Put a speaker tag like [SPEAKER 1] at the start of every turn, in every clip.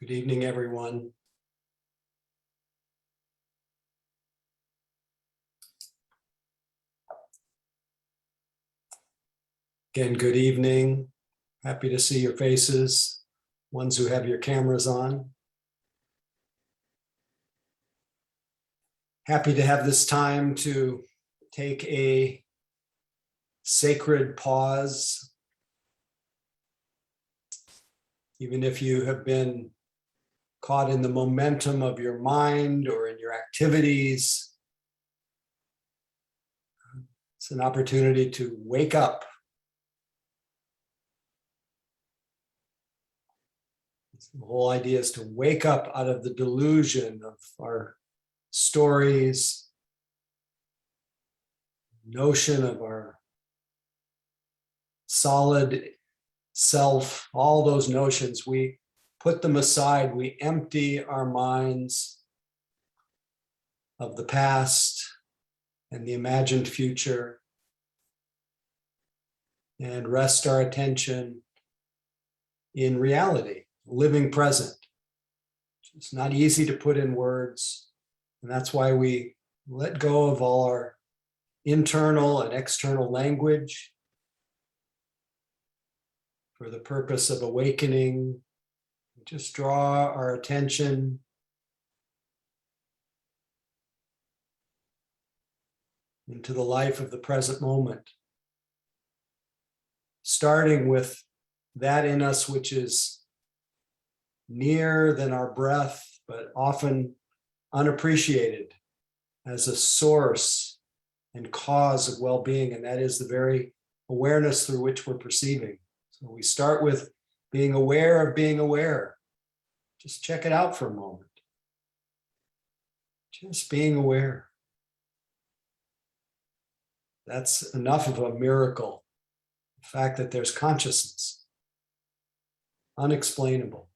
[SPEAKER 1] Good evening, everyone. Again, good evening. Happy to see your faces, ones who have your cameras on. Happy to have this time to take a sacred pause. Even if you have been caught in the momentum of your mind or in your activities, it's an opportunity to wake up. The whole idea is to wake up out of the delusion of our stories, notion of our solid self, all those notions. We put them aside, we empty our minds of the past and the imagined future and rest our attention in reality, living present. It's not easy to put in words, and that's why we let go of all our internal and external language for the purpose of awakening. Just draw our attention into the life of the present moment, starting with that in us which is nearer than our breath, but often unappreciated as a source and cause of well-being, and that is the very awareness through which we're perceiving. So we start with being aware of being aware. Just check it out for a moment. Just being aware. That's enough of a miracle. The fact that there's consciousness. Unexplainable.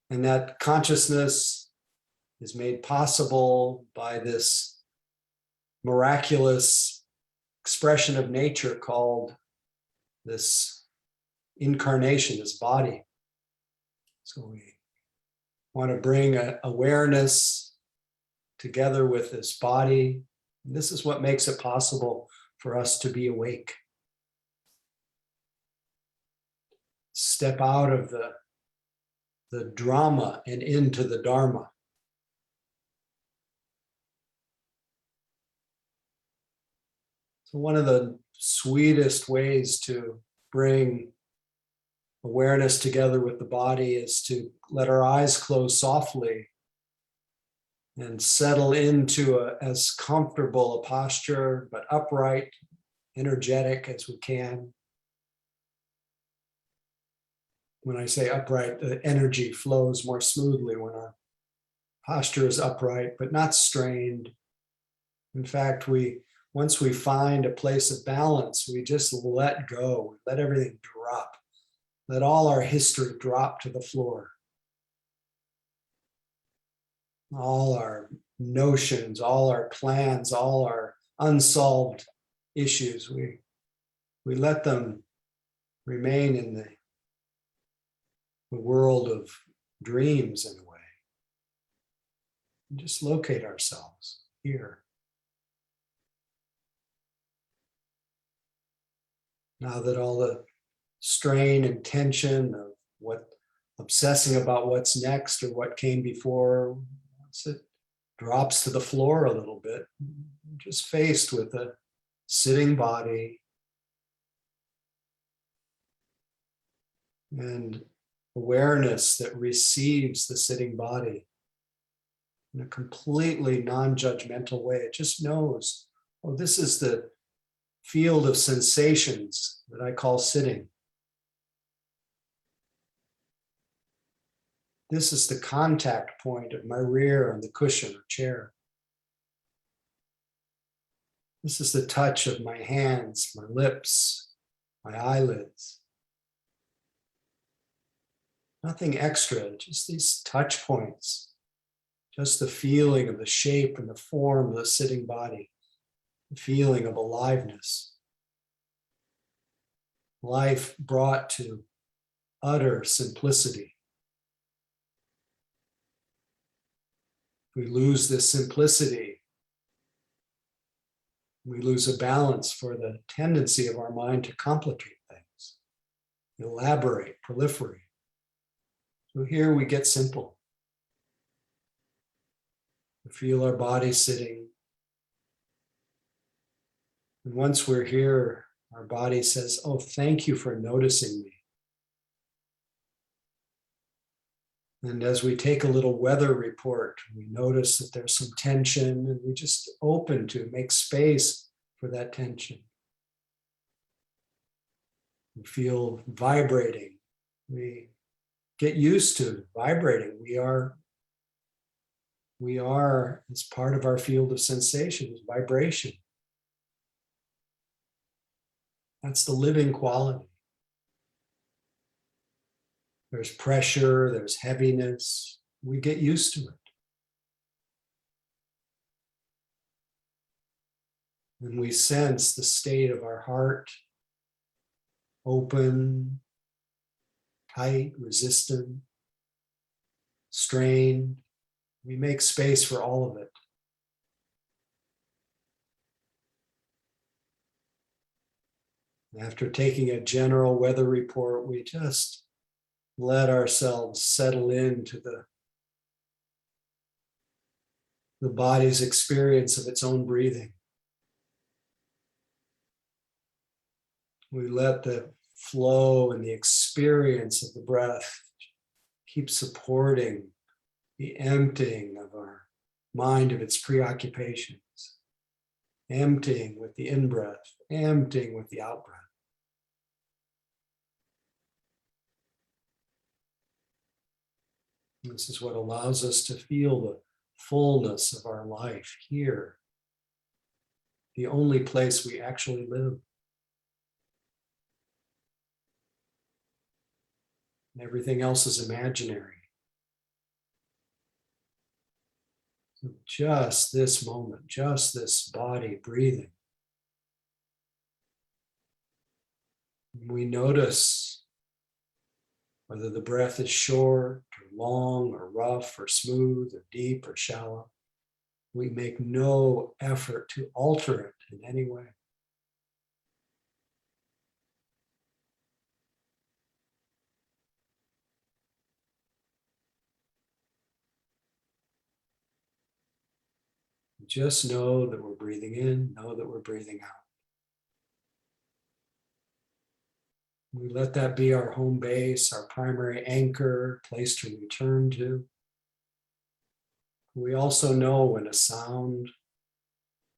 [SPEAKER 1] And that consciousness is made possible by this miraculous expression of nature called this incarnation, this body. So we want to bring awareness together with this body. And this is what makes it possible for us to be awake. Step out of the drama and into the Dharma. So one of the sweetest ways to bring awareness together with the body is to let our eyes close softly and settle into as comfortable a posture, but upright, energetic as we can. When I say upright, the energy flows more smoothly when our posture is upright, but not strained. In fact, once we find a place of balance, we just let go, let everything drop. Let all our history drop to the floor. All our notions, all our plans, all our unsolved issues, we let them remain in the world of dreams in a way. And just locate ourselves here. Now that all the strain and tension of obsessing about what's next or what came before, once it drops to the floor a little bit, just faced with a sitting body and awareness that receives the sitting body in a completely non-judgmental way. It just knows, oh, this is the field of sensations that I call sitting. This is the contact point of my rear on the cushion or chair. This is the touch of my hands, my lips, my eyelids. Nothing extra, just these touch points. Just the feeling of the shape and the form of the sitting body. The feeling of aliveness. Life brought to utter simplicity. We lose this simplicity. We lose a balance for the tendency of our mind to complicate things, elaborate, proliferate. So here we get simple. We feel our body sitting. And once we're here, our body says, oh, thank you for noticing me. And as we take a little weather report, we notice that there's some tension, and we just open to make space for that tension. We feel vibrating. We get used to vibrating. We are, as part of our field of sensation, is vibration. That's the living quality. There's pressure, there's heaviness. We get used to it. And we sense the state of our heart, open, tight, resistant, strained. We make space for all of it. After taking a general weather report, we just let ourselves settle into the body's experience of its own breathing. We let the flow and the experience of the breath keep supporting the emptying of our mind of its preoccupations, emptying with the in-breath, emptying with the out-breath. This is what allows us to feel the fullness of our life here, the only place we actually live. And everything else is imaginary. So just this moment, just this body breathing. We notice whether the breath is short or long or rough or smooth or deep or shallow. We make no effort to alter it in any way. Just know that we're breathing in, know that we're breathing out. We let that be our home base, our primary anchor, place to return to. We also know when a sound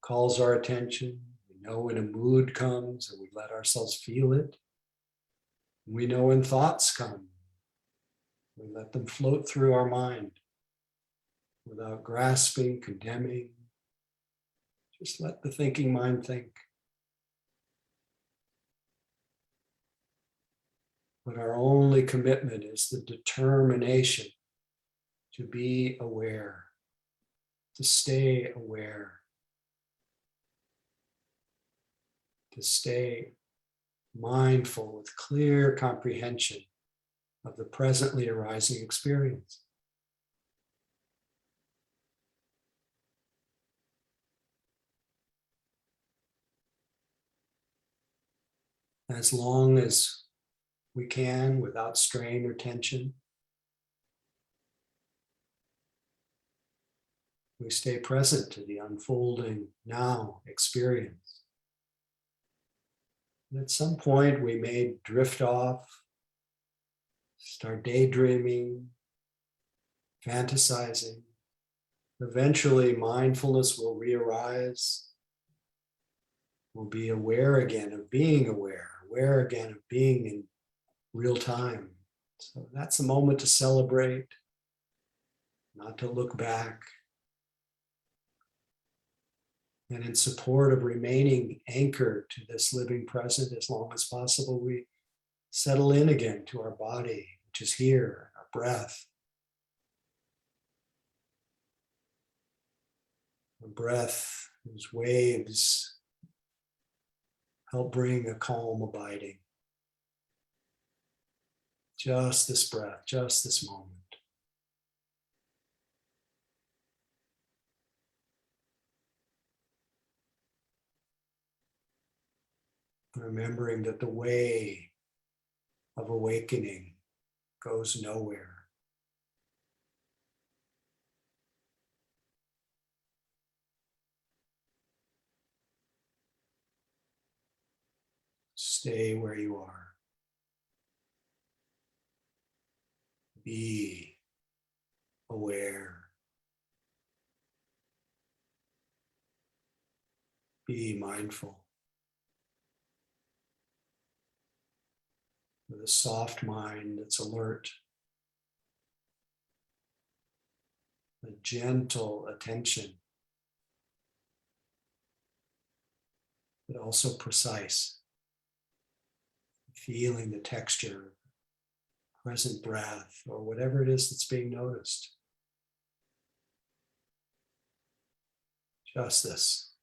[SPEAKER 1] calls our attention. We know when a mood comes and we let ourselves feel it. We know when thoughts come. We let them float through our mind without grasping, condemning. Just let the thinking mind think. But our only commitment is the determination to be aware, to stay aware, to stay mindful with clear comprehension of the presently arising experience. As long as we can, without strain or tension, we stay present to the unfolding now experience. And at some point, we may drift off, start daydreaming, fantasizing. Eventually, mindfulness will re-arise. We'll be aware again of being aware, aware again of being in real time. So that's a moment to celebrate, not to look back. And in support of remaining anchored to this living present as long as possible, we settle in again to our body, which is here, our breath. A breath whose waves help bring a calm abiding. Just this breath, just this moment. Remembering that the way of awakening goes nowhere. Stay where you are. Be aware. Be mindful. With a soft mind that's alert. A gentle attention, but also precise. Feeling the texture, present breath, or whatever it is that's being noticed. Just this.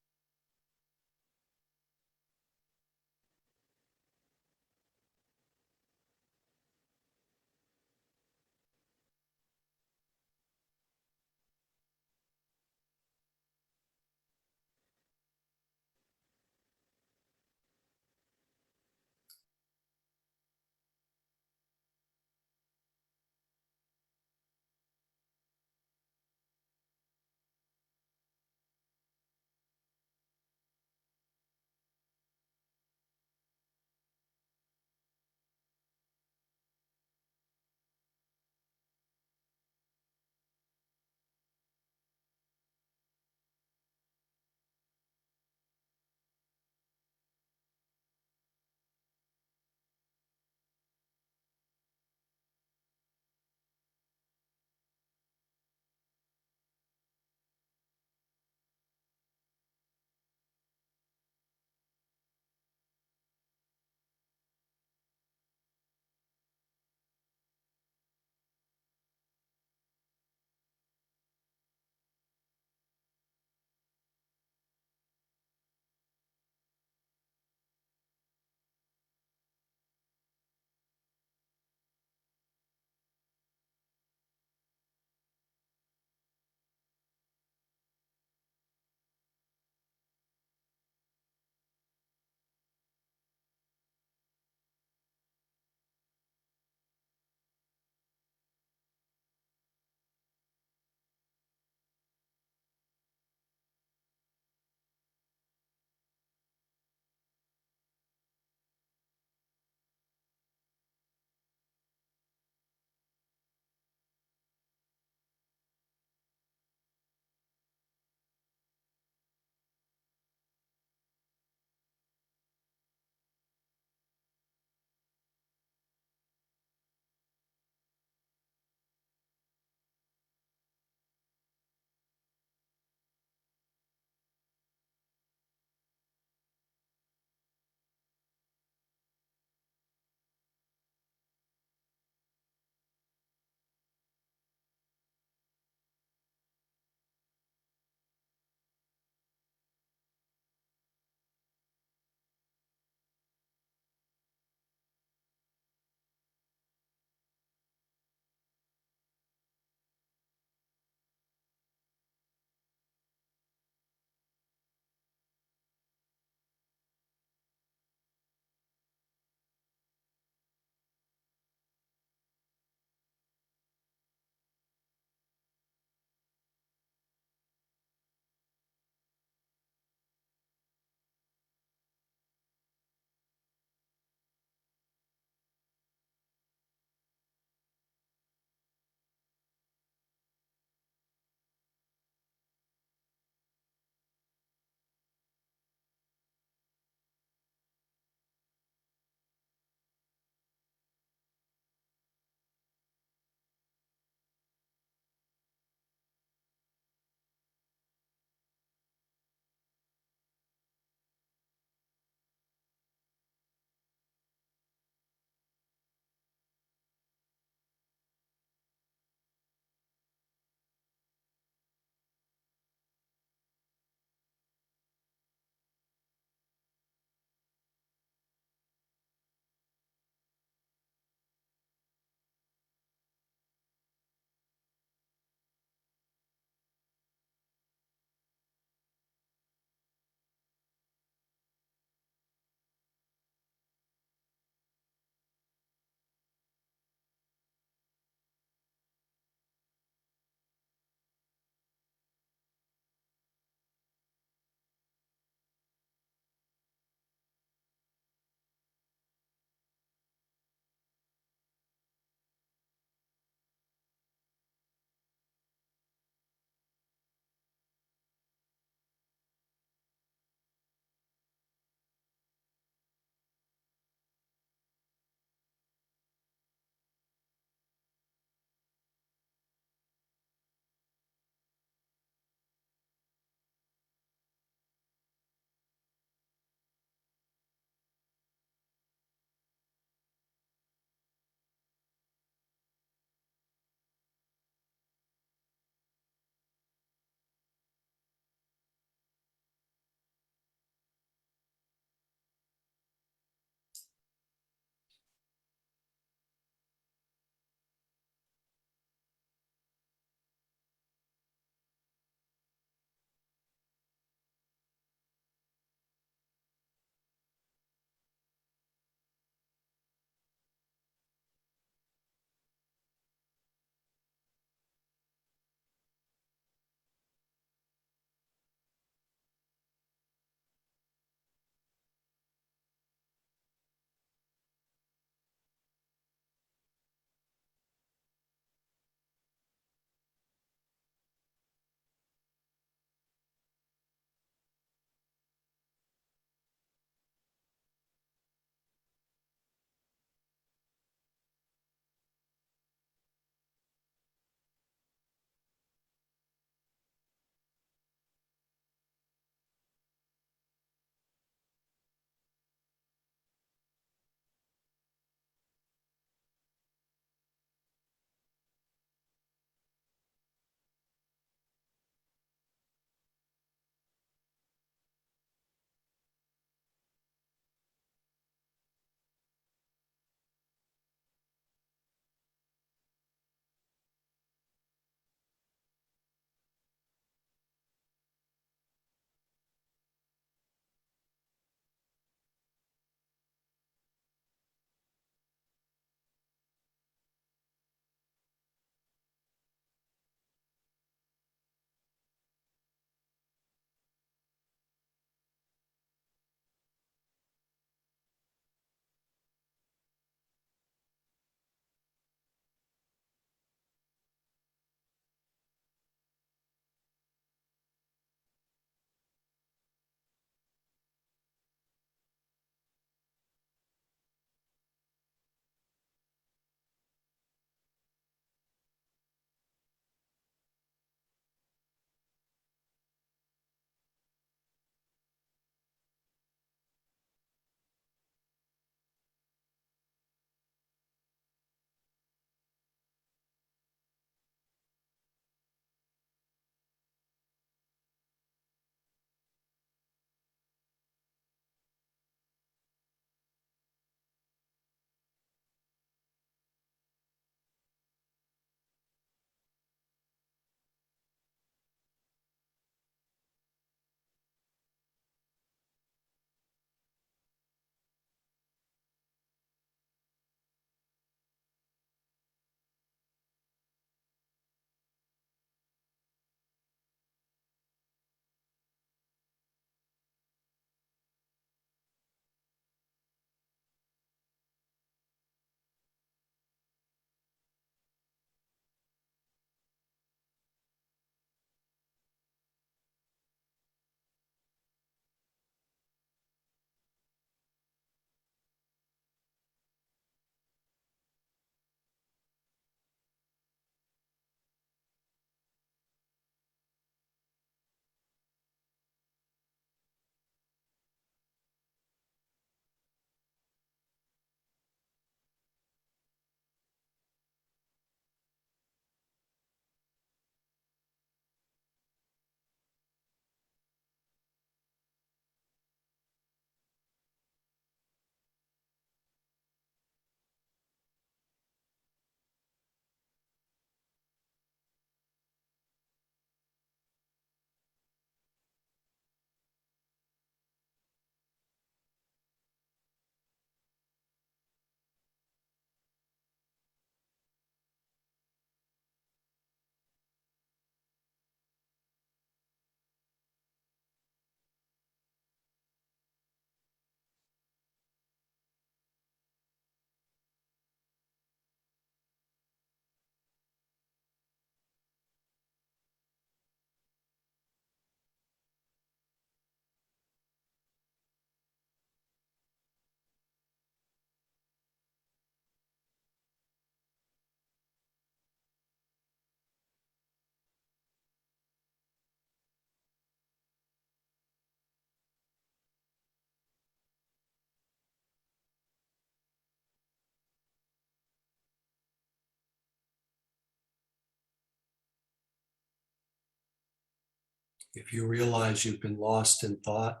[SPEAKER 1] If you realize you've been lost in thought,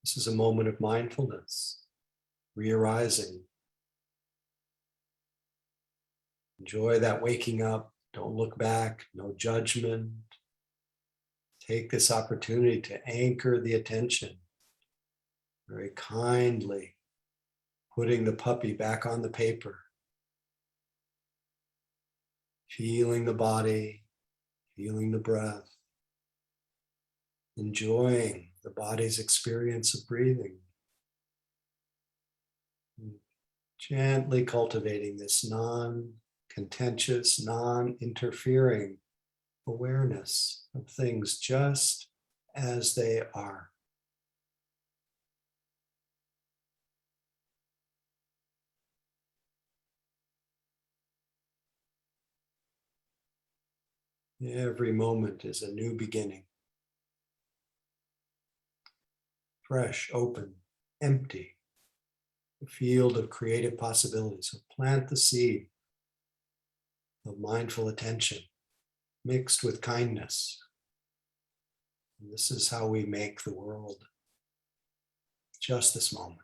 [SPEAKER 1] this is a moment of mindfulness, re-arising. Enjoy that waking up. Don't look back, no judgment. Take this opportunity to anchor the attention very kindly, putting the puppy back on the paper, feeling the body, feeling the breath, enjoying the body's experience of breathing. Gently cultivating this non-contentious, non-interfering awareness of things just as they are. Every moment is a new beginning. Fresh, open, empty. A field of creative possibilities. So plant the seed of mindful attention mixed with kindness. And this is how we make the world just this moment.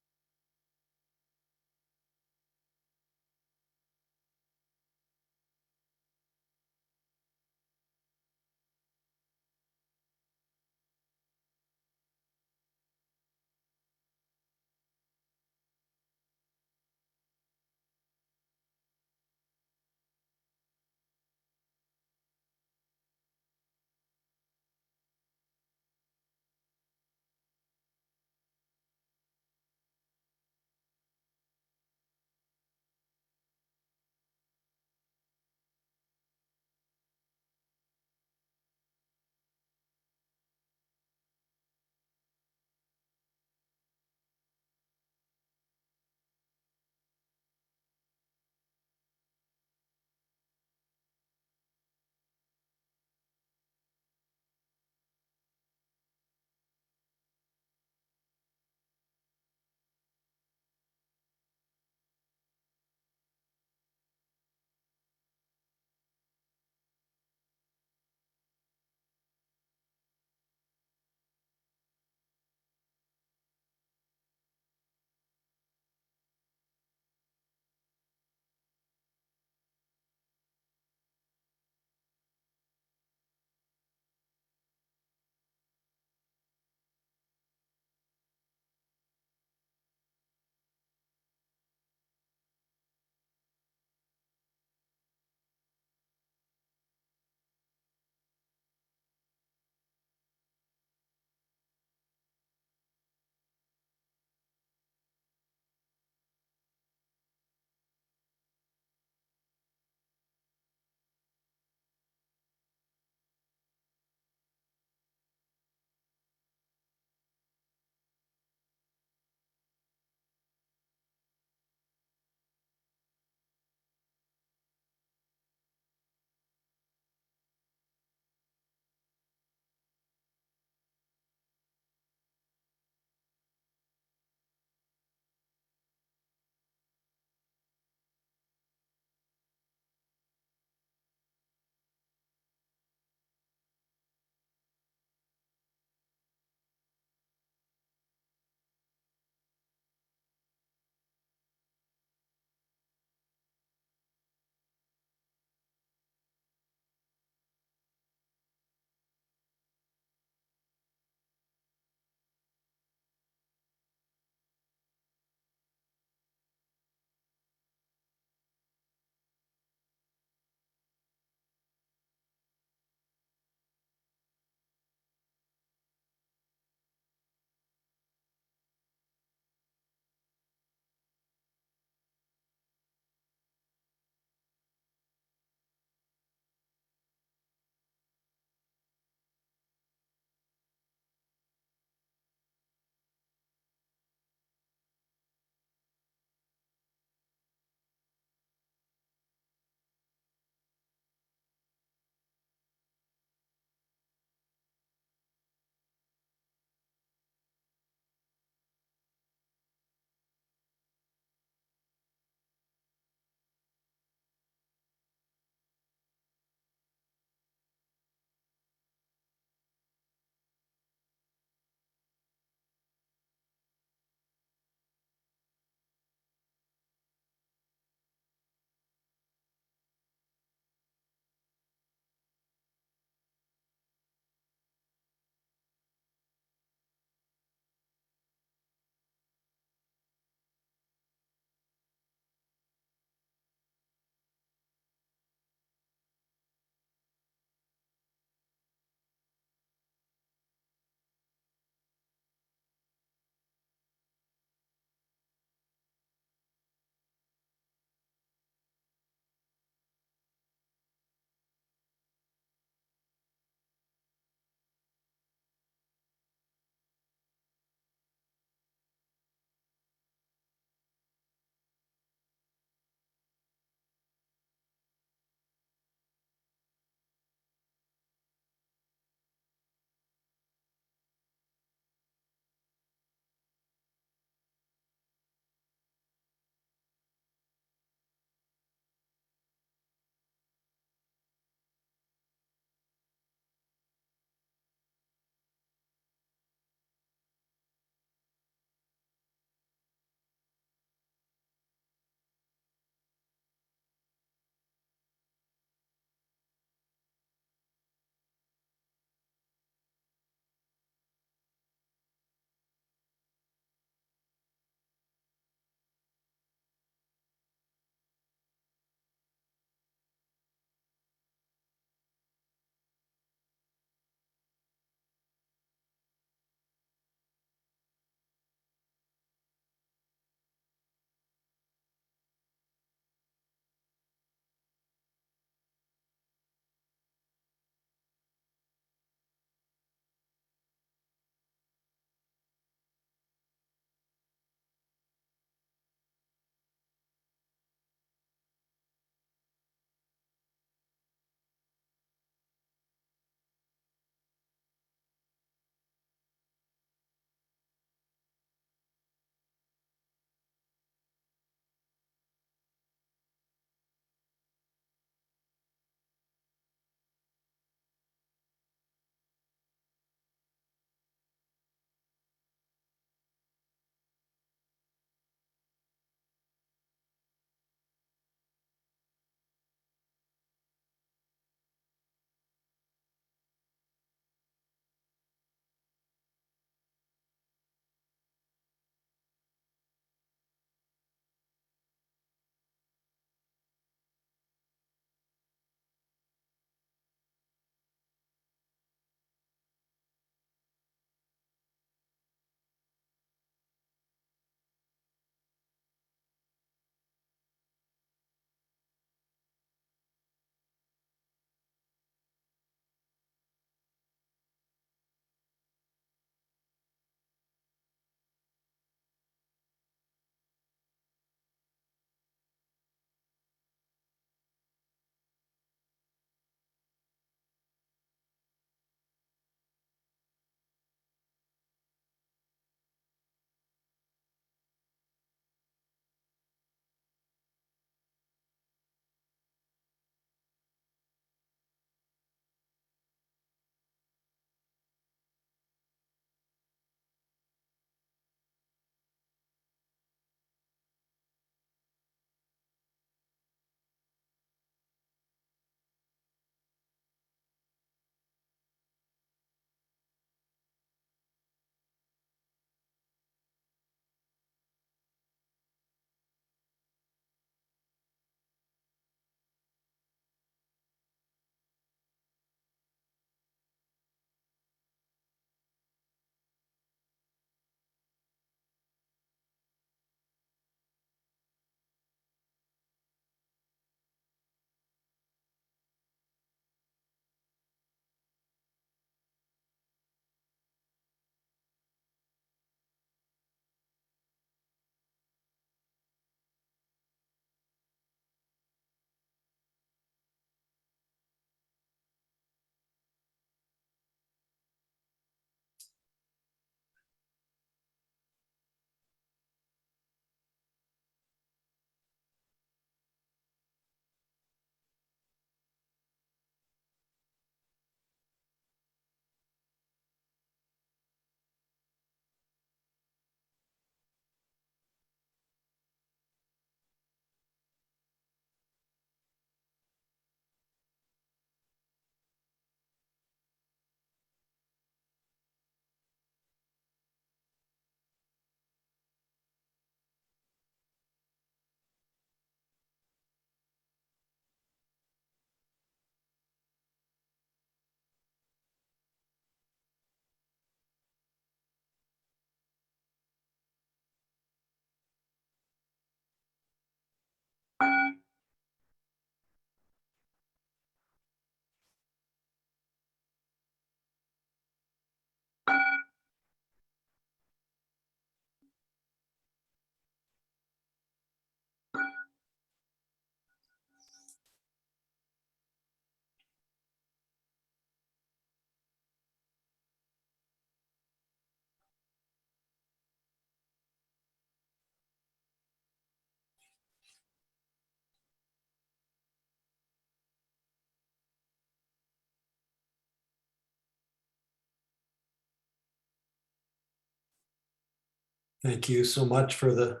[SPEAKER 1] Thank you so much for the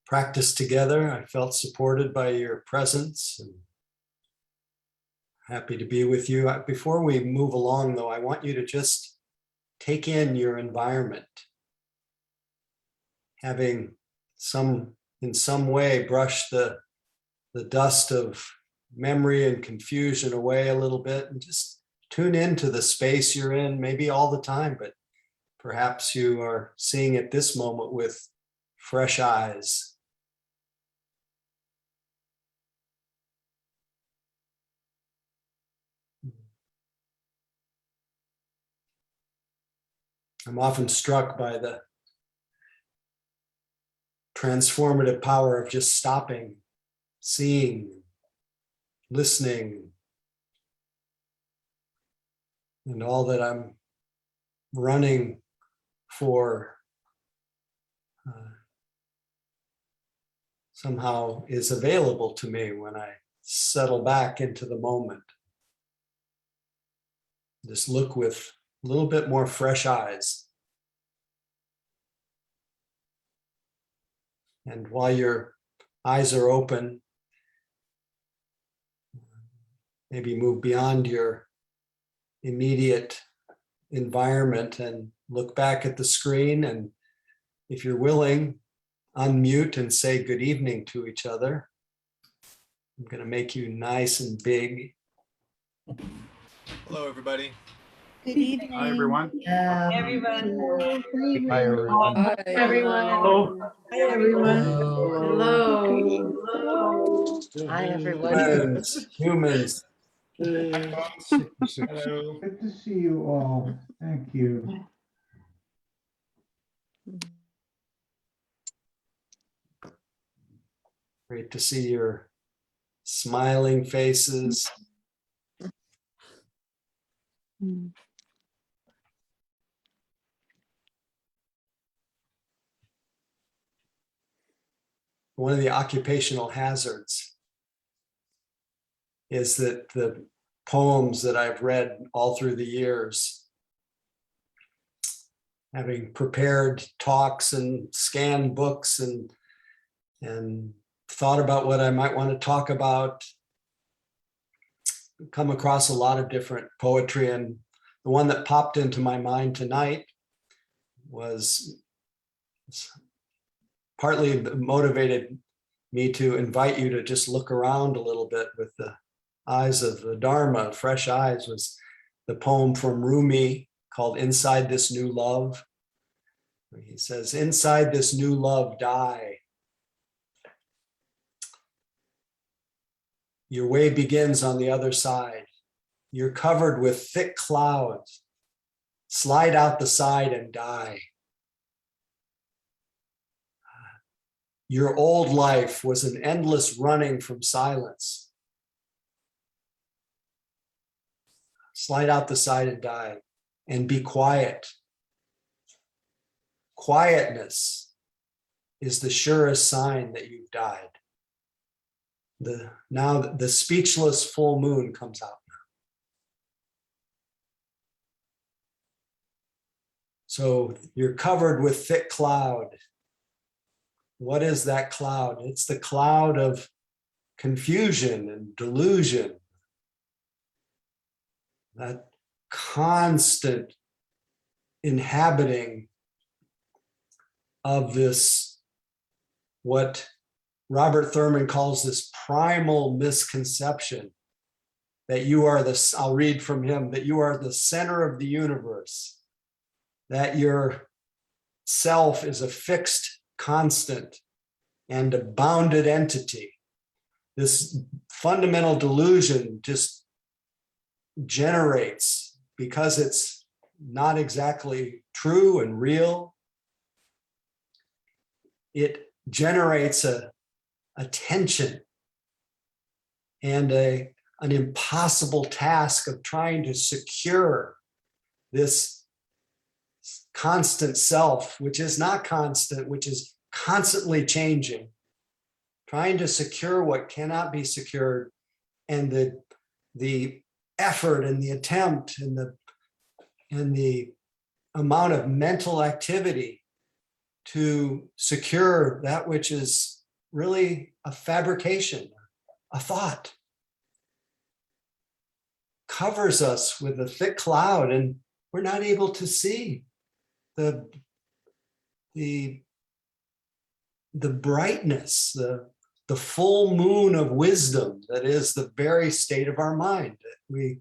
[SPEAKER 1] practice together. I felt supported by your presence and happy to be with you. Before we move along, though, I want you to just take in your environment, having in some way brush the dust of memory and confusion away a little bit, and just tune into the space you're in, maybe all the time, but perhaps you are seeing it this moment with fresh eyes. I'm often struck by the transformative power of just stopping, seeing, listening, and all that I'm running for somehow is available to me when I settle back into the moment. Just look with a little bit more fresh eyes. And while your eyes are open, maybe move beyond your immediate environment and look back at the screen. And if you're willing, unmute and say good evening to each other. I'm going to make you nice and big.
[SPEAKER 2] Hello, everybody.
[SPEAKER 3] Good evening.
[SPEAKER 4] Hi, everyone.
[SPEAKER 3] Everyone.
[SPEAKER 4] Hi, everyone.
[SPEAKER 5] Hi, everyone.
[SPEAKER 4] Hello.
[SPEAKER 5] Hi, everyone.
[SPEAKER 4] Hello.
[SPEAKER 5] Hello. Hi, everyone.
[SPEAKER 1] Humans.
[SPEAKER 2] Hello.
[SPEAKER 6] Good to see you all. Thank you.
[SPEAKER 1] Great to see your smiling faces. One of the occupational hazards is that the poems that I've read all through the years, having prepared talks and scanned books and thought about what I might want to talk about, come across a lot of different poetry. And the one that popped into my mind tonight was partly motivated me to invite you to just look around a little bit with the eyes of the Dharma, fresh eyes, was the poem from Rumi called Inside This New Love. He says, inside this new love die. Your way begins on the other side. You're covered with thick clouds. Slide out the side and die. Your old life was an endless running from silence. Slide out the side and die, and be quiet. Quietness is the surest sign that you've died. Now the speechless full moon comes out now. So you're covered with thick cloud. What is that cloud? It's the cloud of confusion and delusion. That constant inhabiting of this, what Robert Thurman calls this primal misconception that you are the, I'll read from him, that you are the center of the universe, that your self is a fixed constant and a bounded entity. This fundamental delusion just generates, because it's not exactly true and real, it generates a tension and an impossible task of trying to secure this constant self, which is not constant, which is constantly changing, trying to secure what cannot be secured, and the effort and the attempt and the amount of mental activity to secure that which is really a fabrication, a thought. Covers us with a thick cloud, and we're not able to see the brightness, the full moon of wisdom that is the very state of our mind. We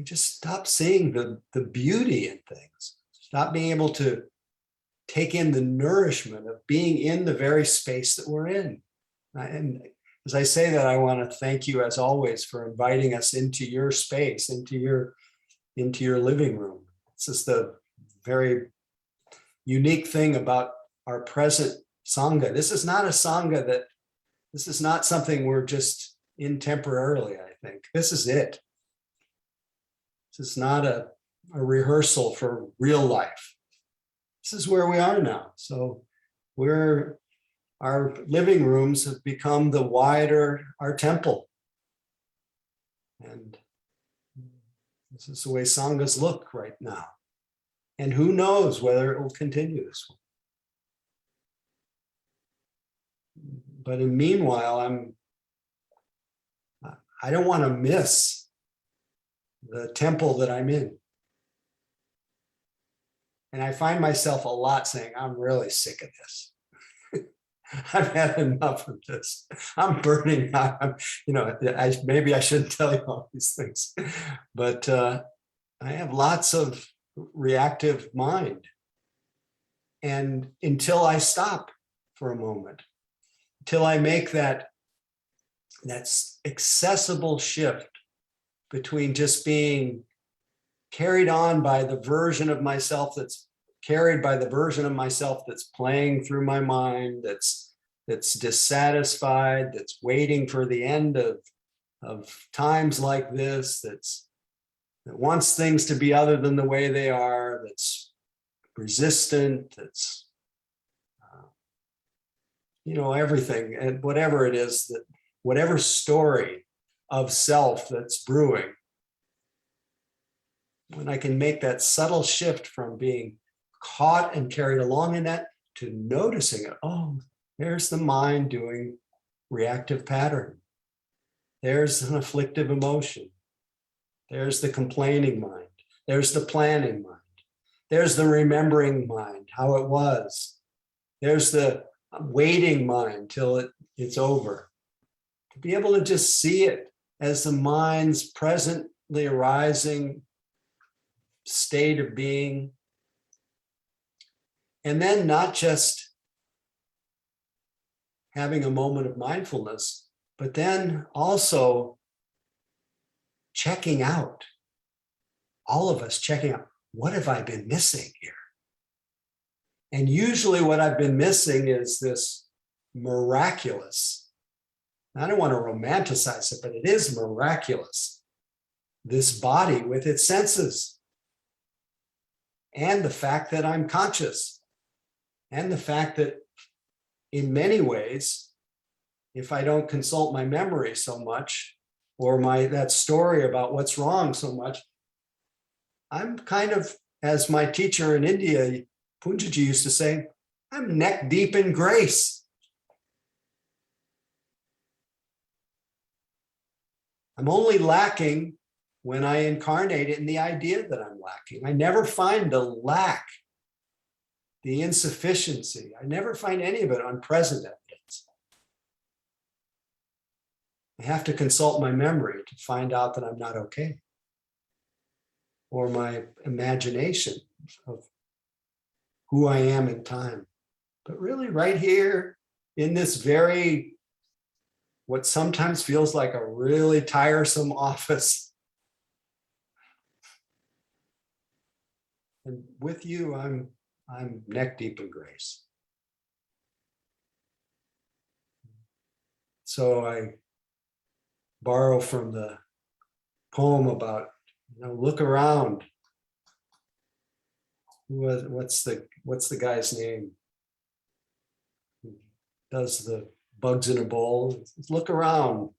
[SPEAKER 1] just stop seeing the beauty in things, stop being able to take in the nourishment of being in the very space that we're in. And as I say that, I want to thank you, as always, for inviting us into your space, into your living room. This is the very unique thing about our present Sangha. This is not a Sangha this is not something we're just in temporarily, I think. This is it. This is not a rehearsal for real life. This is where we are now. So our living rooms have become the wider our temple. And this is the way Sanghas look right now. And who knows whether it will continue this way. But in meanwhile, I don't want to miss the temple that I'm in. And I find myself a lot saying, I'm really sick of this. I've had enough of this. I'm burning out. Maybe I shouldn't tell you all these things, but I have lots of reactive mind. And until I stop for a moment, until I make that accessible shift between just being carried on by the version of myself that's carried by the version of myself that's playing through my mind, that's dissatisfied, that's waiting for the end of times like this, that wants things to be other than the way they are, that's resistant, that's everything, and whatever it is, that whatever story of self that's brewing, when I can make that subtle shift from being caught and carried along in that to noticing it, oh, there's the mind doing reactive pattern. There's an afflictive emotion. There's the complaining mind. There's the planning mind. There's the remembering mind, how it was. There's the waiting mind till it's over. To be able to just see it as the mind's presently arising state of being. And then not just having a moment of mindfulness, but then also checking out, all of us checking out, what have I been missing here? And usually what I've been missing is this miraculous, I don't want to romanticize it, but it is miraculous, this body with its senses, and the fact that I'm conscious, and the fact that in many ways, if I don't consult my memory so much, or that story about what's wrong so much, I'm kind of, as my teacher in India, Punjaji, used to say, I'm neck deep in grace. I'm only lacking when I incarnate in the idea that I'm lacking. I never find the lack, the insufficiency. I never find any of it on present evidence. I have to consult my memory to find out that I'm not okay, or my imagination of who I am in time. But really right here in this very, what sometimes feels like a really tiresome office. And with you, I'm neck deep in grace. So I borrow from the poem about, look around. What's the guy's name? Who does the bugs in a bowl? Look around.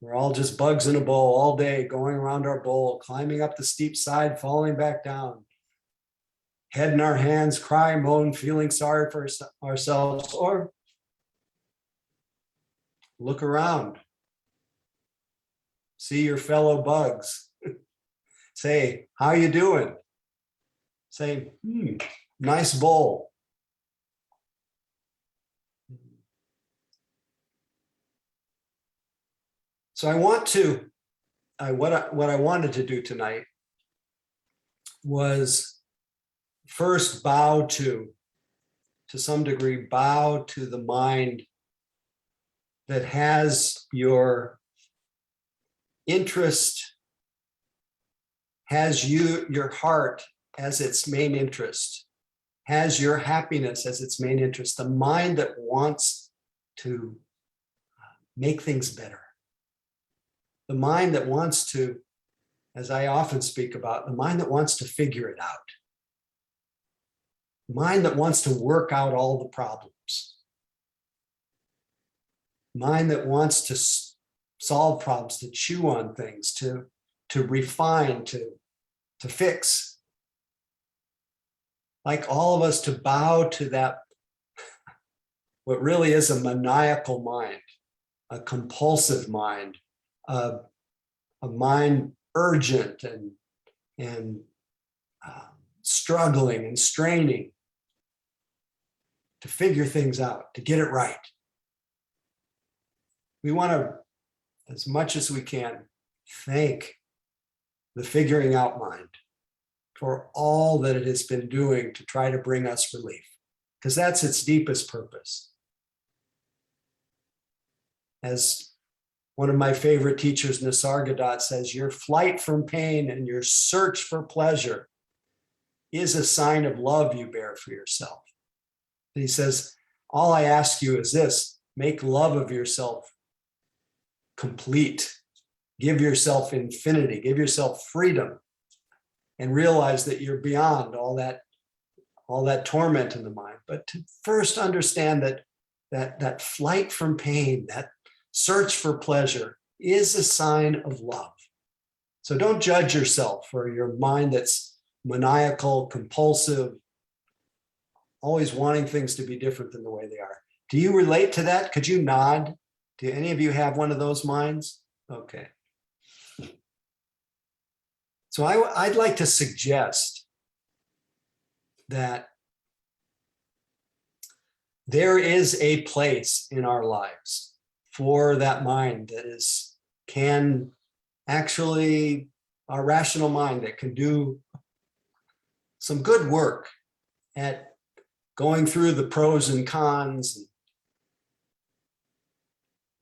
[SPEAKER 1] We're all just bugs in a bowl all day, going around our bowl, climbing up the steep side, falling back down. head in our hands, cry, moan, feeling sorry for ourselves, or look around, see your fellow bugs, say, how you doing? Say, nice bowl. So what I wanted to do tonight was first bow to some degree, bow to the mind that has your interest, has your heart as its main interest, has your happiness as its main interest, the mind that wants to make things better. The mind that wants to, as I often speak about, the mind that wants to figure it out. The mind that wants to work out all the problems. Mind that wants to solve problems, to chew on things, to refine, to fix. Like all of us, to bow to that, what really is a maniacal mind, a compulsive mind, a mind urgent and struggling and straining to figure things out, to get it right. We want to, as much as we can, thank the figuring out mind for all that it has been doing to try to bring us relief, because that's its deepest purpose. As one of my favorite teachers, Nisargadatta, says, your flight from pain and your search for pleasure is a sign of love you bear for yourself. And he says, all I ask you is this: make love of yourself complete. Give yourself infinity, give yourself freedom, and realize that you're beyond all that torment in the mind. But to first understand that flight from pain, that search for pleasure, is a sign of love. So don't judge yourself for your mind that's maniacal, compulsive, always wanting things to be different than the way they are. Do you relate to that? Could you nod? Do any of you have one of those minds? Okay. So I'd like to suggest that there is a place in our lives for that mind that can actually, our rational mind that can do some good work at going through the pros and cons, and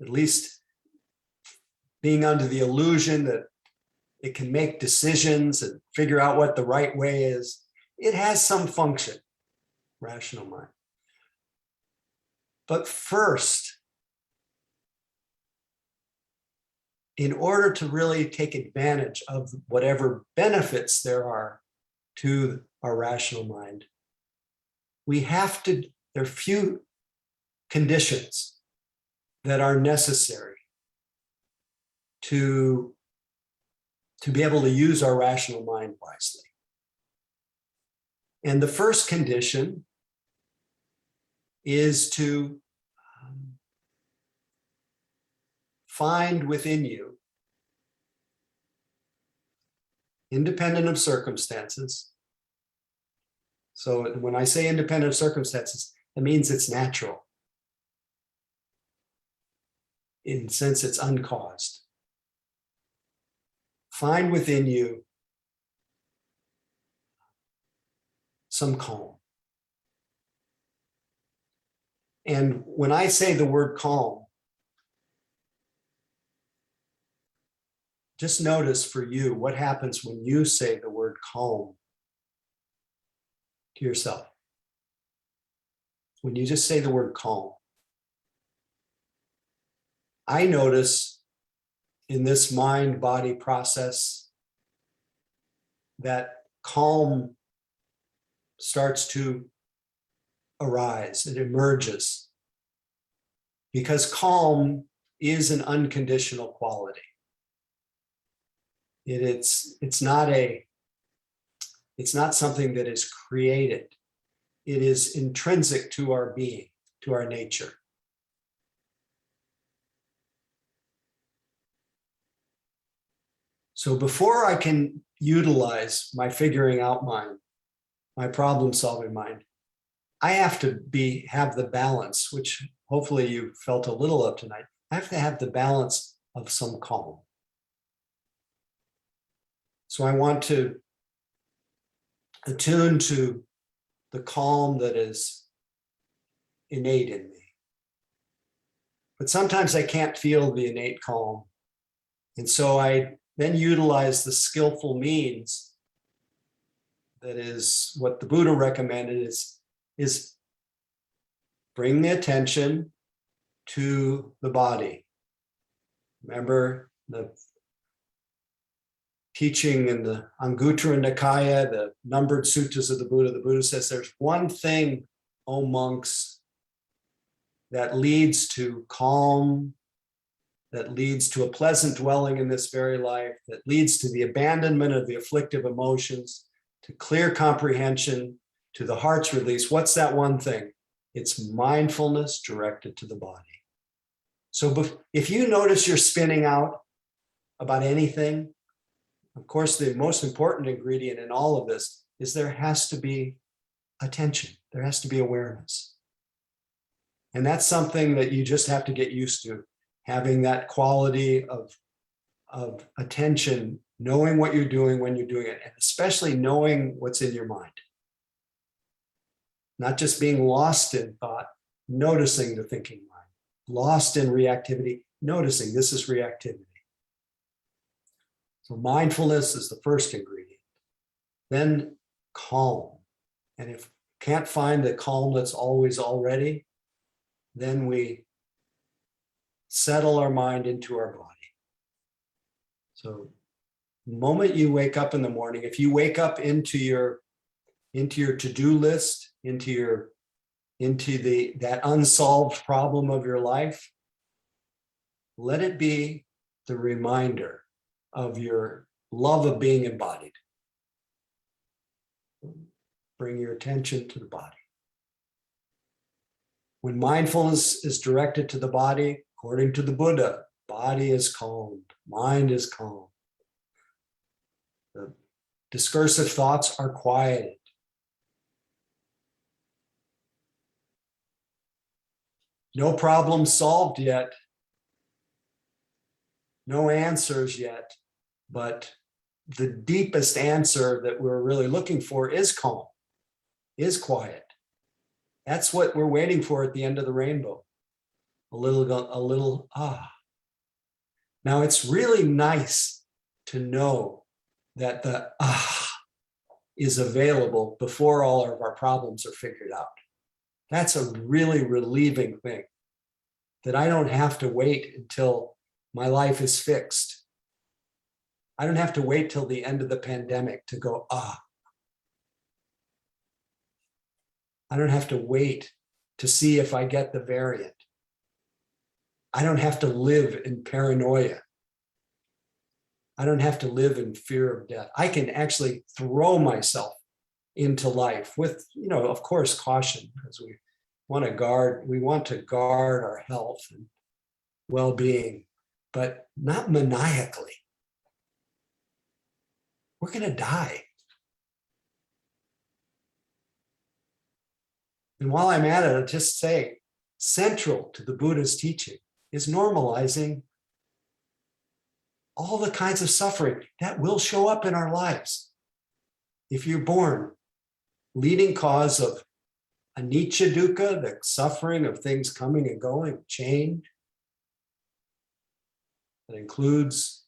[SPEAKER 1] at least being under the illusion that it can make decisions and figure out what the right way is. It has some function, rational mind. But first, in order to really take advantage of whatever benefits there are to our rational mind, there are few conditions that are necessary to be able to use our rational mind wisely. And the first condition is to find within you, independent of circumstances. So when I say independent of circumstances, it means it's natural. In a sense, it's uncaused. Find within you some calm. And when I say the word calm, just notice for you what happens when you say the word calm to yourself. When you just say the word calm, I notice in this mind-body process that calm starts to arise, it emerges, because calm is an unconditional quality. It's not a It's not something that is created. It is intrinsic to our being, to our nature. So before I can utilize my figuring out mind, my problem solving mind, I have to have the balance, which hopefully you felt a little of tonight. I have to have the balance of some calm. So I want to attune to the calm that is innate in me. But sometimes I can't feel the innate calm. And so I then utilize the skillful means. That is what the Buddha recommended is bring the attention to the body. Remember the teaching in the Anguttara Nikaya, the numbered suttas of the Buddha says there's one thing, O monks, that leads to calm, that leads to a pleasant dwelling in this very life, that leads to the abandonment of the afflictive emotions, to clear comprehension, to the heart's release. What's that one thing? It's mindfulness directed to the body. So if you notice you're spinning out about anything, of course, the most important ingredient in all of this is there has to be attention. There has to be awareness. And that's something that you just have to get used to, having that quality of attention, knowing what you're doing when you're doing it, and especially knowing what's in your mind. Not just being lost in thought, noticing the thinking mind. Lost in reactivity, noticing this is reactivity. So mindfulness is the first ingredient. Then calm. And if can't find the calm that's always already, then we settle our mind into our body. So the moment you wake up in the morning, if you wake up into your to-do list, into that unsolved problem of your life, let it be the reminder of your love of being embodied. Bring your attention to the body. When mindfulness is directed to the body, according to the Buddha, body is calmed, mind is calm. The discursive thoughts are quieted. No problem solved yet. No answers yet, but the deepest answer that we're really looking for is calm, is quiet. That's what we're waiting for at the end of the rainbow. A little ah. Now it's really nice to know that the ah is available before all of our problems are figured out. That's a really relieving thing, that I don't have to wait until my life is fixed. I don't have to wait till the end of the pandemic to go, ah. I don't have to wait to see if I get the variant. I don't have to live in paranoia. I don't have to live in fear of death. I can actually throw myself into life with, of course, caution, because we want to guard our health and well-being, but not maniacally. We're going to die. And while I'm at it, I'll just say, central to the Buddha's teaching is normalizing all the kinds of suffering that will show up in our lives. If you're born, leading cause of anicca dukkha, the suffering of things coming and going, change. That includes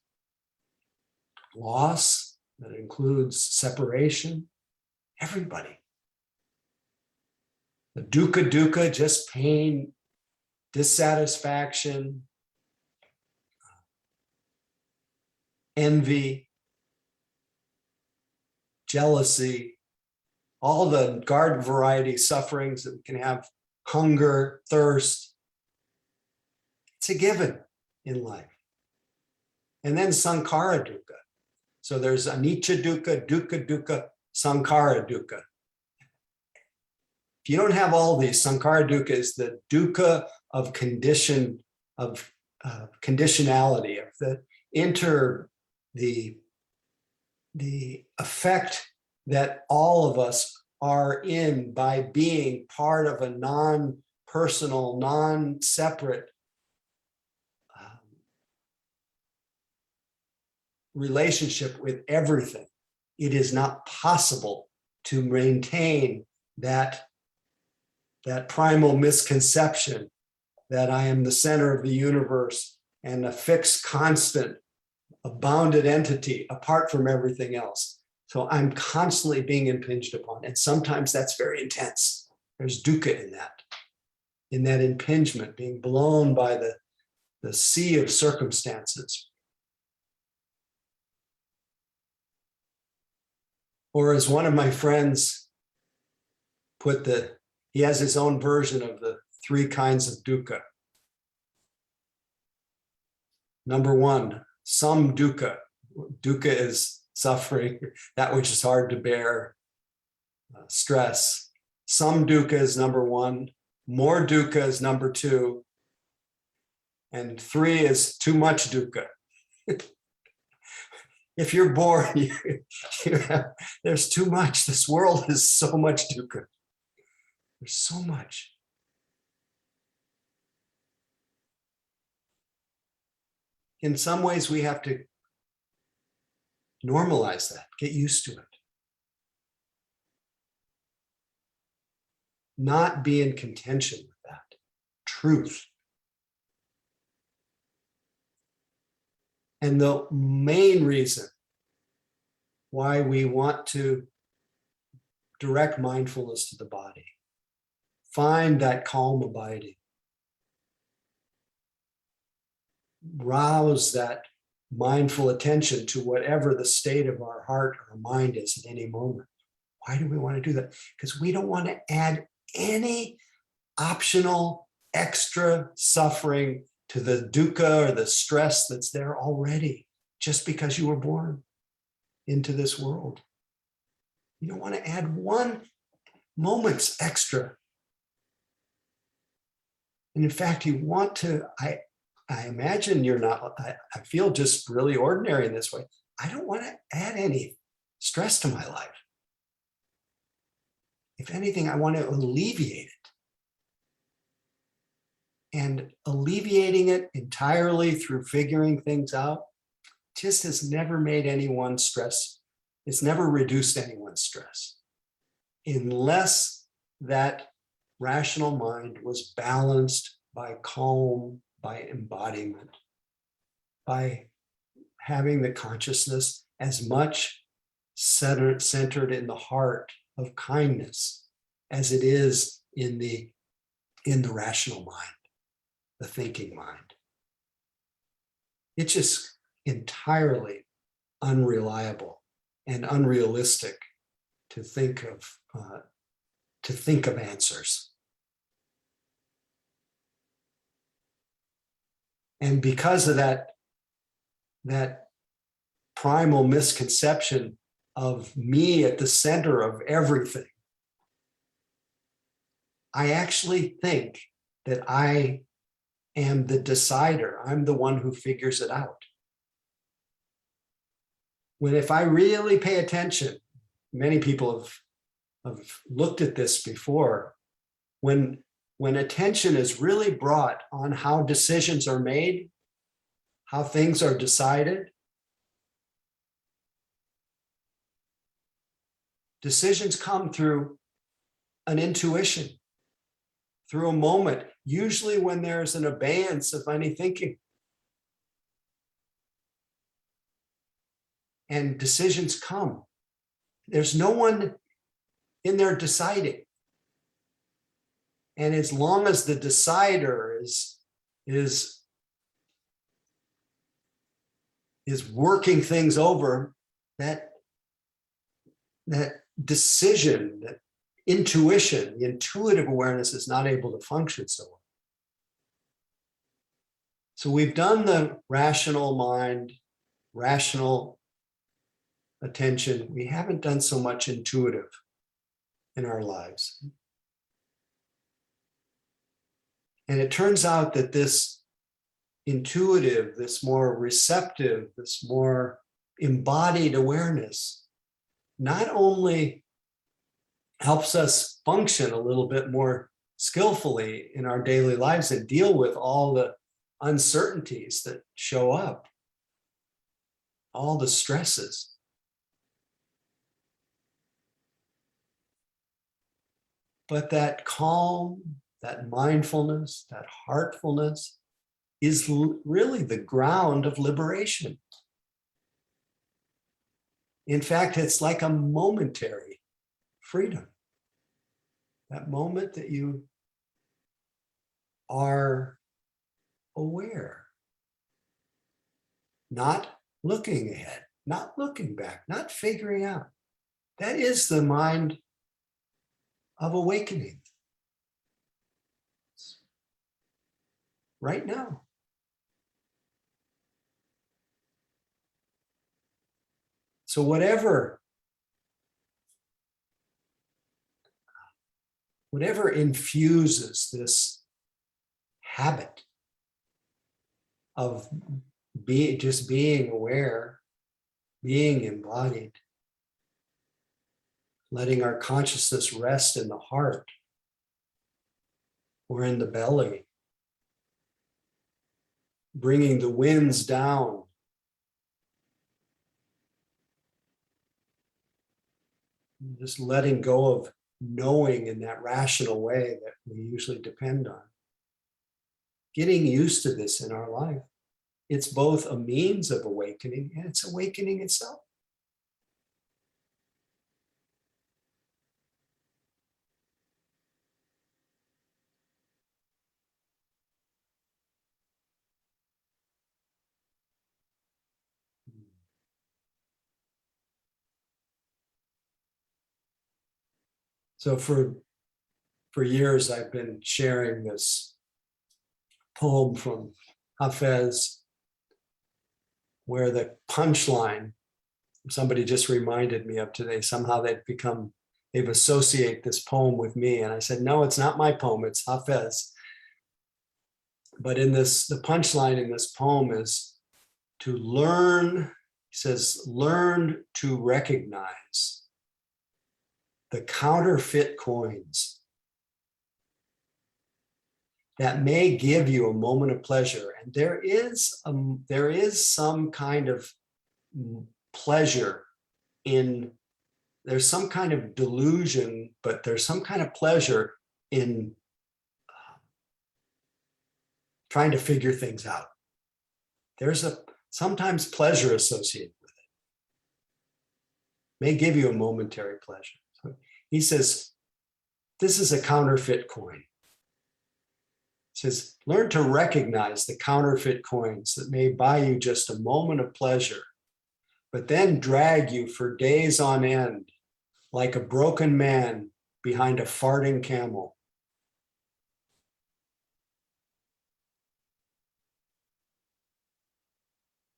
[SPEAKER 1] loss, that includes separation, everybody. The dukkha, just pain, dissatisfaction, envy, jealousy, all the garden variety sufferings that we can have, hunger, thirst. It's a given in life. And then sankhara dukkha. So there's anicca dukkha, dukkha, sankhara dukkha. If you don't have all these, sankhara dukkha is the dukkha of condition, of conditionality, of the effect that all of us are in by being part of a non-personal, non-separate relationship with everything. It is not possible to maintain that primal misconception that I am the center of the universe and a fixed, constant, a bounded entity apart from everything else. So I'm constantly being impinged upon. And sometimes that's very intense. There's dukkha in that impingement, being blown by the sea of circumstances. Or as one of my friends put he has his own version of the 3 kinds of dukkha. Number 1, some dukkha. Dukkha is suffering, that which is hard to bear, stress. Some dukkha is number 1, more dukkha is number 2, and 3 is too much dukkha. If you're born, there's too much. This world is so much dukkha. There's so much. In some ways, we have to normalize that, get used to it. Not be in contention with that. Truth. And the main reason why we want to direct mindfulness to the body, find that calm abiding, rouse that mindful attention to whatever the state of our heart or mind is at any moment. Why do we want to do that? Because we don't want to add any optional extra suffering to the dukkha or the stress that's there already, just because you were born into this world. You don't want to add 1 moment's extra. And in fact, you want to, I imagine you're not, I feel just really ordinary in this way. I don't want to add any stress to my life. If anything, I want to alleviate it. And alleviating it entirely through figuring things out just has never made anyone stress. It's never reduced anyone's stress. Unless that rational mind was balanced by calm, by embodiment, by having the consciousness as much centered in the heart of kindness as it is in the rational mind, the thinking mind. It's just entirely unreliable and unrealistic to think of answers. And because of that primal misconception of me at the center of everything, I actually think that I am the decider. I'm the one who figures it out. When if I really pay attention, many people have looked at this before, when attention is really brought on how decisions are made, how things are decided, decisions come through an intuition, through a moment, usually when there's an abeyance of any thinking. And decisions come. There's no one in there deciding. And as long as the decider is working things over, that decision, that intuition, the intuitive awareness is not able to function so well. So we've done the rational mind, rational attention, we haven't done so much intuitive in our lives. And it turns out that this intuitive, this more receptive, this more embodied awareness not only helps us function a little bit more skillfully in our daily lives and deal with all the uncertainties that show up, all the stresses. But that calm, that mindfulness, that heartfulness is really the ground of liberation. In fact, it's like a momentary freedom. That moment that you are aware, not looking ahead, not looking back, not figuring out. That is the mind of awakening. Right now. So whatever infuses this habit of just being aware, being embodied, letting our consciousness rest in the heart or in the belly, bringing the winds down, just letting go of knowing in that rational way that we usually depend on. Getting used to this in our life. It's both a means of awakening and it's awakening itself. So for years, I've been sharing this poem from Hafez, where the punchline, somebody just reminded me of today, somehow they've associated this poem with me. And I said, no, it's not my poem, it's Hafez. But the punchline in this poem is to learn, he says, learn to recognize the counterfeit coins that may give you a moment of pleasure. And there is some kind of pleasure there's some kind of delusion, but there's some kind of pleasure in trying to figure things out. There's sometimes pleasure associated with it. May give you a momentary pleasure. So he says, this is a counterfeit coin. Says, learn to recognize the counterfeit coins that may buy you just a moment of pleasure, but then drag you for days on end, like a broken man behind a farting camel.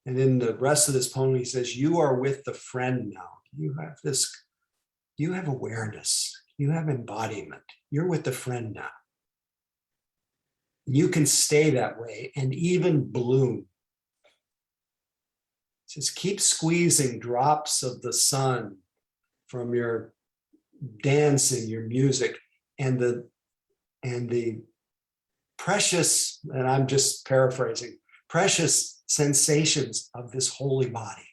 [SPEAKER 1] And in the rest of this poem, he says, you are with the friend now. You have awareness, you have embodiment. You're with the friend now. You can stay that way and even bloom. It says, keep squeezing drops of the sun from your dancing, your music, and the precious, and I'm just paraphrasing, precious sensations of this holy body.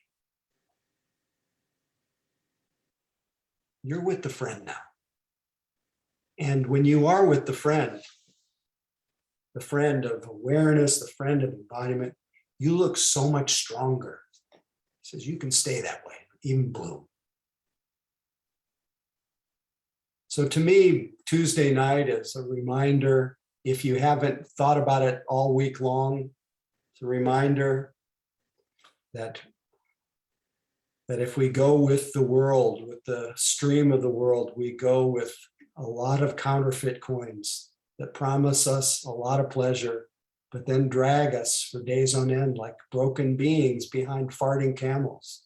[SPEAKER 1] You're with the friend now. And when you are with the friend of awareness, the friend of embodiment, you look so much stronger. He says you can stay that way, even bloom. So to me, Tuesday night is a reminder, if you haven't thought about it all week long, it's a reminder that if we go with the world, with the stream of the world, we go with a lot of counterfeit coins that promise us a lot of pleasure, but then drag us for days on end like broken beings behind farting camels.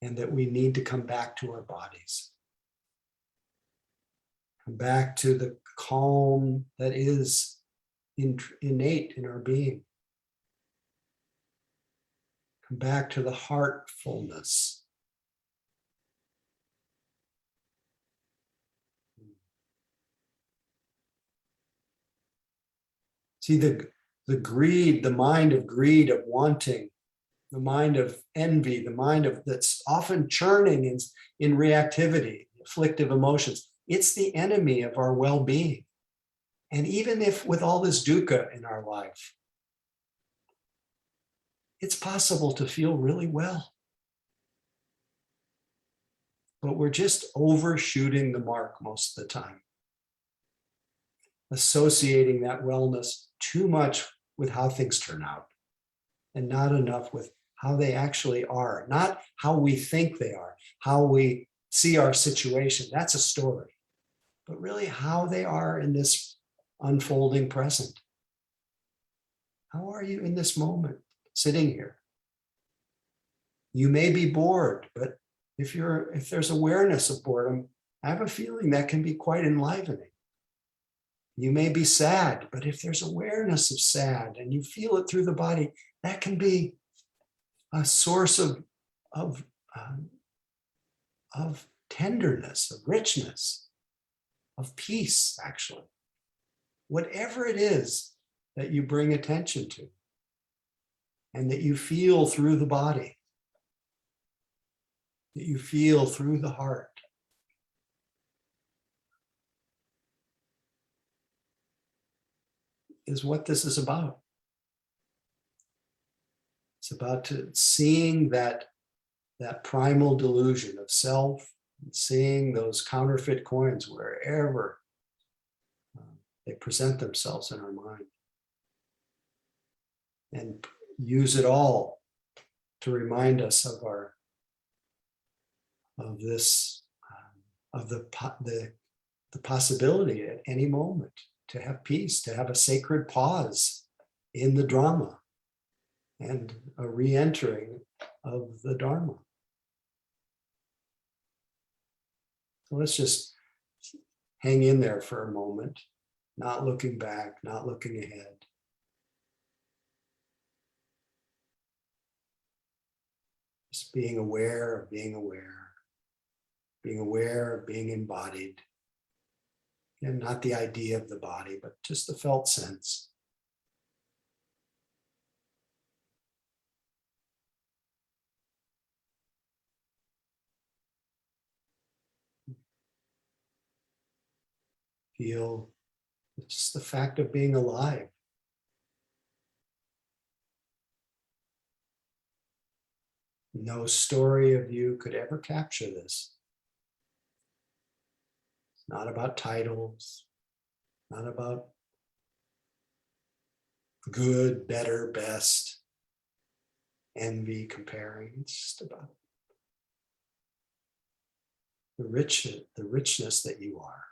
[SPEAKER 1] and that we need to come back to our bodies. Come back to the calm that is innate in our being. Come back to the heartfulness. See, the greed, the mind of greed, of wanting, the mind of envy, the mind of that's often churning in reactivity, afflictive emotions. It's the enemy of our well-being. And even if with all this dukkha in our life, it's possible to feel really well. But we're just overshooting the mark most of the time. Associating that wellness too much with how things turn out and not enough with how they actually are, not how we think they are, how we see our situation. That's a story, but really how they are in this unfolding present. How are you in this moment, sitting here? You may be bored, but if there's awareness of boredom, I have a feeling that can be quite enlivening. You may be sad, but if there's awareness of sad and you feel it through the body, that can be a source of tenderness, of richness, of peace, actually. Whatever it is that you bring attention to and that you feel through the body, that you feel through the heart, is what this is about. It's about seeing that primal delusion of self, and seeing those counterfeit coins wherever they present themselves in our mind. And use it all to remind us of the possibility at any moment to have peace, to have a sacred pause in the drama and a re-entering of the Dharma. So let's just hang in there for a moment, not looking back, not looking ahead. Just being aware of being aware, being aware of being embodied. And not the idea of the body, but just the felt sense. Feel just the fact of being alive. No story of you could ever capture this. It's not about titles, not about good, better, best, envy, comparing. It's just about the richness that you are.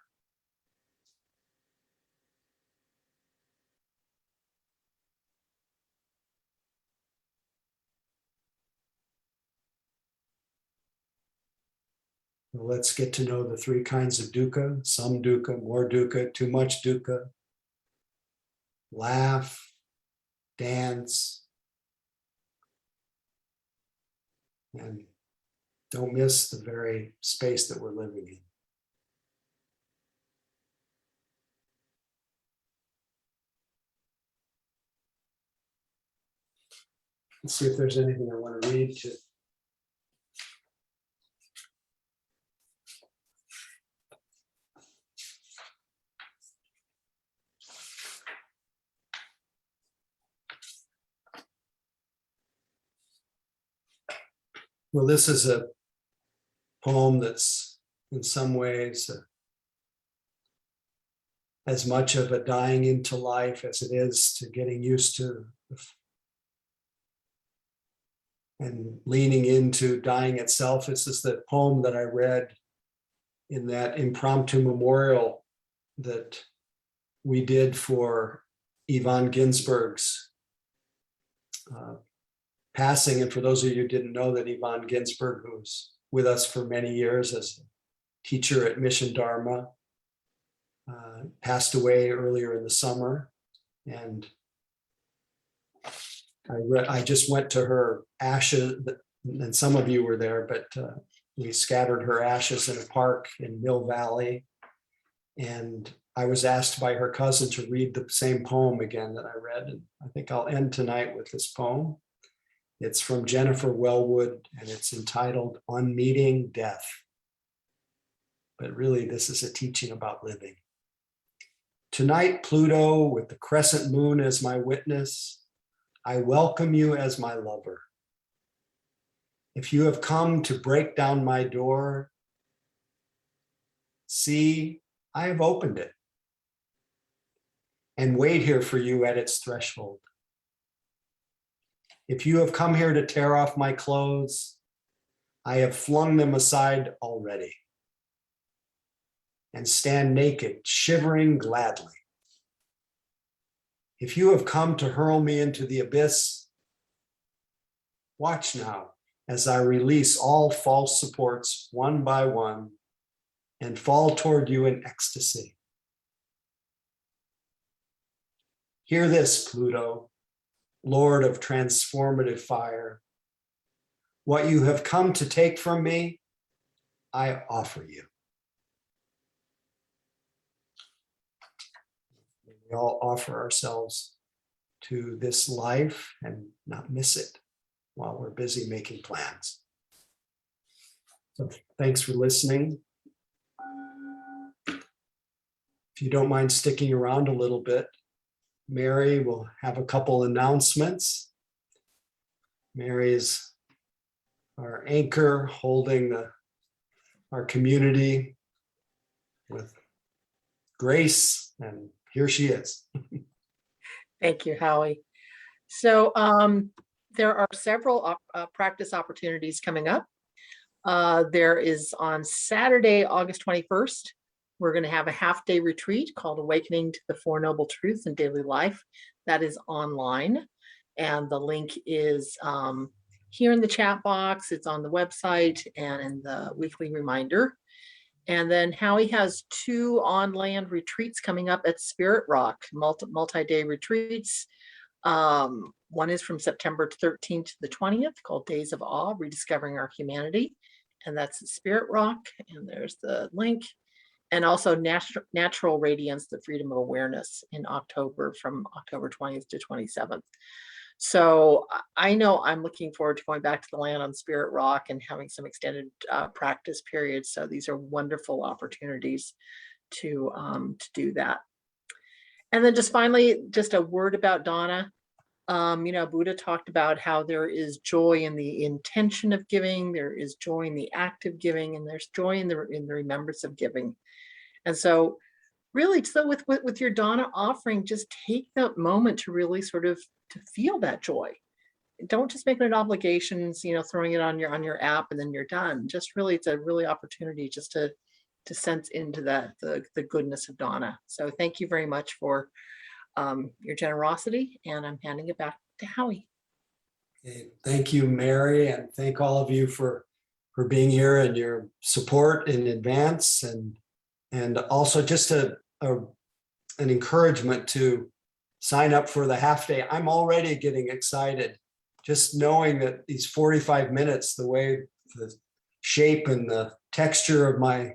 [SPEAKER 1] Let's get to know the three kinds of dukkha, some dukkha, more dukkha, too much dukkha. Laugh, dance, and don't miss the very space that we're living in. Let's see if there's anything I want to read to. Well, this is a poem that's in some ways as much of a dying into life as it is to getting used to and leaning into dying itself. This is the poem that I read in that impromptu memorial that we did for Ivan Ginsberg's passing. And for those of you who didn't know that Yvonne Ginsburg, who's with us for many years as a teacher at Mission Dharma, passed away earlier in the summer. And I just went to her ashes, and some of you were there, but we scattered her ashes in a park in Mill Valley. And I was asked by her cousin to read the same poem again that I read. And I think I'll end tonight with this poem. It's from Jennifer Wellwood, and it's entitled On Meeting Death. But really, this is a teaching about living. Tonight, Pluto, with the crescent moon as my witness, I welcome you as my lover. If you have come to break down my door, see, I have opened it and wait here for you at its threshold. If you have come here to tear off my clothes, I have flung them aside already and stand naked, shivering gladly. If you have come to hurl me into the abyss, watch now as I release all false supports one by one and fall toward you in ecstasy. Hear this, Pluto, Lord of transformative fire. What you have come to take from me, I offer you. We all offer ourselves to this life and not miss it while we're busy making plans. So thanks for listening. If you don't mind sticking around a little bit, Mary will have a couple announcements. Mary is our anchor holding our community with grace, and here she is.
[SPEAKER 5] Thank you, Howie. So there are several practice opportunities coming up. There is on Saturday, August 21st, we're going to have a half-day retreat called Awakening to the Four Noble Truths in Daily Life. That is online. And the link is here in the chat box. It's on the website and in the weekly reminder. And then Howie has 2 on-land retreats coming up at Spirit Rock, multi-day retreats. One is from September 13th to the 20th called Days of Awe, Rediscovering Our Humanity. And that's at Spirit Rock. And there's the link. And also Natural Radiance, the Freedom of Awareness in October, from October 20th to 27th. So I know I'm looking forward to going back to the land on Spirit Rock and having some extended practice periods. So these are wonderful opportunities to do that. And then just finally, just a word about Donna. Buddha talked about how there is joy in the intention of giving, there is joy in the act of giving, and there's joy in the remembrance of giving. And so really, so with your Donna offering, just take that moment to really sort of to feel that joy. Don't just make it an obligation, throwing it on your app and then you're done. Just really, it's a really opportunity just to sense into the goodness of Donna. So thank you very much for your generosity, and I'm handing it back to Howie.
[SPEAKER 1] Okay, thank you, Mary, and thank all of you for being here and your support in advance, and also just an encouragement to sign up for the half day. I'm already getting excited just knowing that these 45 minutes, the way the shape and the texture of my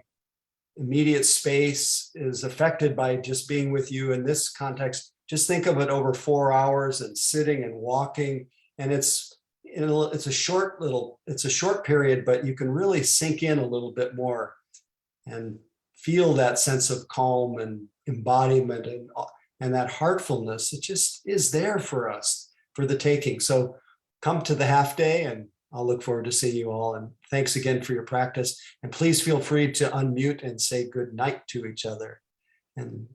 [SPEAKER 1] immediate space is affected by just being with you in this context. Just think of it over 4 hours and sitting and walking, and it's a short period, but you can really sink in a little bit more and feel that sense of calm and embodiment and that heartfulness. It just is there for us for the taking. So come to the half day, and I'll look forward to seeing you all. And thanks again for your practice. And please feel free to unmute and say good night to each other. And